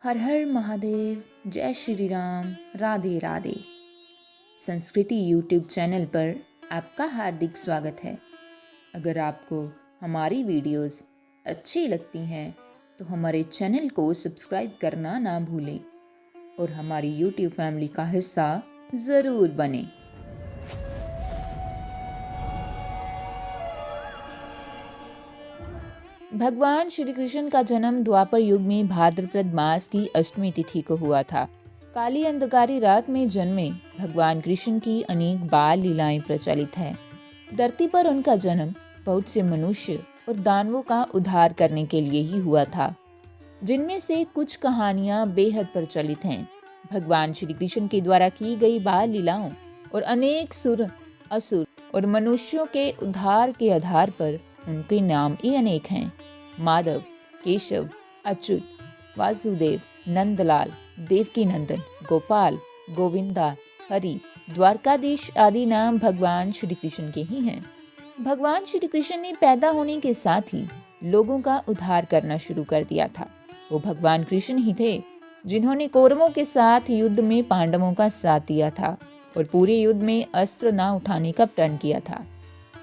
हर हर महादेव, जय श्री राम, राधे राधे। संस्कृति YouTube channel पर आपका हार्दिक स्वागत है। अगर आपको हमारी वीडियोस अच्छी लगती हैं तो हमारे चैनल को सब्सक्राइब करना ना भूलें और हमारी यूट्यूब फैमिली का हिस्सा ज़रूर बनें। भगवान श्री कृष्ण का जन्म द्वापर युग में भाद्रपद मास की अष्टमी तिथि को हुआ था। काली अंधकारी रात में जन्मे भगवान कृष्ण की अनेक बाल लीलाएं प्रचलित हैं। धरती पर उनका जन्म बहुत से मनुष्य और दानवों का उद्धार करने के लिए ही हुआ था, जिनमें से कुछ कहानियां बेहद प्रचलित हैं। भगवान श्री कृष्ण के द्वारा की गई बाल लीलाओं और अनेक सुर, असुर और मनुष्यों के उद्धार के आधार पर उनके नाम ही अनेक हैं। माधव, केशव, अच्युत, वासुदेव, नंदलाल, देवकी नंदन, गोपाल, गोविंदा, हरि, द्वारकाधीश आदि नाम भगवान श्री कृष्ण के ही हैं। भगवान श्री कृष्ण ने पैदा होने के साथ ही लोगों का उद्धार करना शुरू कर दिया था। वो भगवान कृष्ण ही थे जिन्होंने कौरवों के साथ युद्ध में पांडवों का साथ दिया था और पूरे युद्ध में अस्त्र न उठाने का प्रण किया था।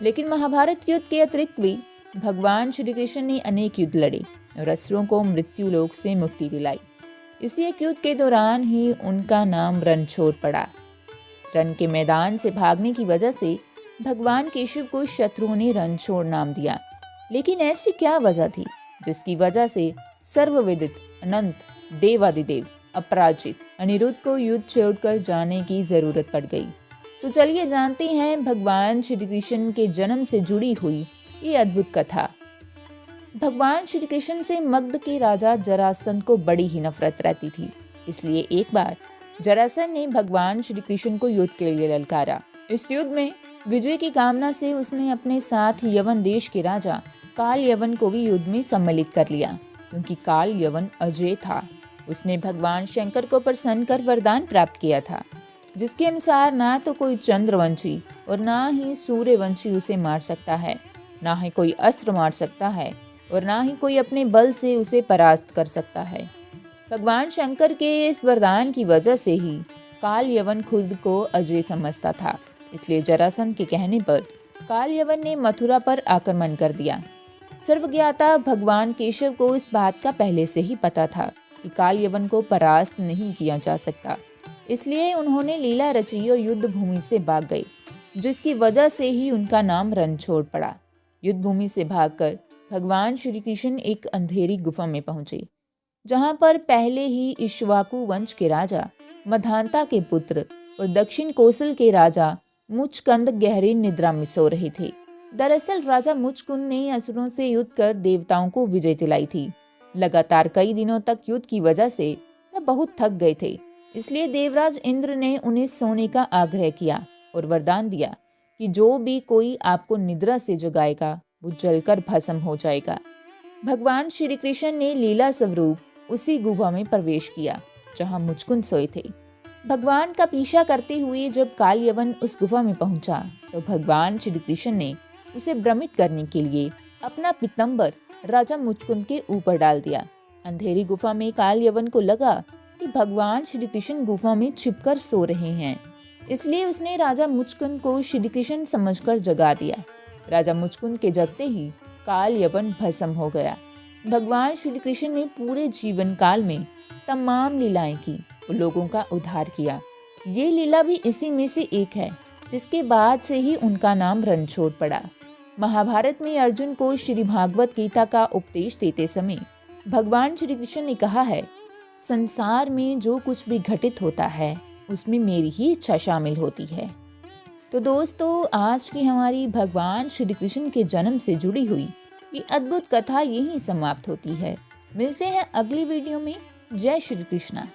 लेकिन महाभारत युद्ध के अतिरिक्त भी भगवान श्री कृष्ण ने अनेक युद्ध लड़े और असुरों को मृत्यु लोक से मुक्ति दिलाई। इसी एक युद्ध के दौरान ही उनका नाम रणछोड़ पड़ा। रण के मैदान से भागने की वजह से भगवान केशव को शत्रुओं ने रणछोड़ नाम दिया। लेकिन ऐसी क्या वजह थी जिसकी वजह से सर्वविदित अनंत देवादिदेव अपराजित अनिरुद्ध को युद्ध छोड़कर जाने की जरूरत पड़ गई? तो चलिए जानते हैं भगवान श्री कृष्ण के जन्म से जुड़ी हुई ये अद्भुत कथा। भगवान श्री कृष्ण से मगध के राजा जरासंध को बड़ी ही नफरत रहती थी। इसलिए एक बार जरासंध ने भगवान श्री कृष्ण को युद्ध के लिए ललकारा। इस युद्ध में विजय की कामना से उसने अपने साथ यवन देश के राजा काल यवन को भी युद्ध में सम्मिलित कर लिया, क्योंकि काल यवन अजय था। उसने भगवान शंकर को प्रसन्न कर वरदान प्राप्त किया था, जिसके अनुसार ना तो कोई चंद्रवंशी और ना ही सूर्यवंशी उसे मार सकता है, ना ही कोई अस्त्र मार सकता है और ना ही कोई अपने बल से उसे परास्त कर सकता है। भगवान शंकर के इस वरदान की वजह से ही काल यवन खुद को अजय समझता था। इसलिए जरासंध के कहने पर काल यवन ने मथुरा पर आक्रमण कर दिया। सर्वज्ञाता भगवान केशव को इस बात का पहले से ही पता था कि काल यवन को परास्त नहीं किया जा सकता। इसलिए उन्होंने लीला रची और युद्ध भूमि से भाग गए, जिसकी वजह से ही उनका नाम रणछोड़ पड़ा। युद्ध भूमि से भागकर भगवान श्री कृष्ण एक अंधेरी गुफा में पहुंचे, जहां पर पहले ही इक्ष्वाकु वंश के राजा मधांता के पुत्र और दक्षिण कौशल के राजा मुचकुंद गहरी निद्रा में सो रहे थे। दरअसल राजा मुचकुंद ने असुरों से युद्ध कर देवताओं को विजय दिलाई थी। लगातार कई दिनों तक युद्ध की वजह से वह बहुत थक गए थे। इसलिए देवराज इंद्र ने उन्हें सोने का आग्रह किया और वरदान दिया कि जो भी कोई आपको निद्रा से जगाएगा वो जलकर भस्म हो जाएगा। भगवान श्री कृष्ण ने लीला स्वरूप उसी गुफा में प्रवेश किया जहां मुचकुंद सोए थे। भगवान का पीछा करते हुए जब काल यवन उस गुफा में पहुंचा तो भगवान श्री कृष्ण ने उसे भ्रमित करने के लिए अपना पीतांबर राजा मुचकुंद के ऊपर डाल दिया। अंधेरी गुफा में काल यवन को लगा कि भगवान श्री कृष्ण गुफा में छिपकर सो रहे हैं, इसलिए उसने राजा मुचकुंद को श्री कृष्ण समझकर जगा दिया। राजा मुचकुंद के जगते ही काल यवन भस्म हो गया। भगवान श्री कृष्ण ने पूरे जीवन काल में तमाम लीलाएं की और लोगों का उद्धार किया। ये लीला भी इसी में से एक है, जिसके बाद से ही उनका नाम रणछोड़ पड़ा। महाभारत में अर्जुन को श्री भागवत गीता का उपदेश देते समय भगवान श्री कृष्ण ने कहा है, संसार में जो कुछ भी घटित होता है उसमें मेरी ही इच्छा शामिल होती है। तो दोस्तों, आज की हमारी भगवान श्री कृष्ण के जन्म से जुड़ी हुई ये अद्भुत कथा यहीं समाप्त होती है। मिलते हैं अगली वीडियो में। जय श्री कृष्णा।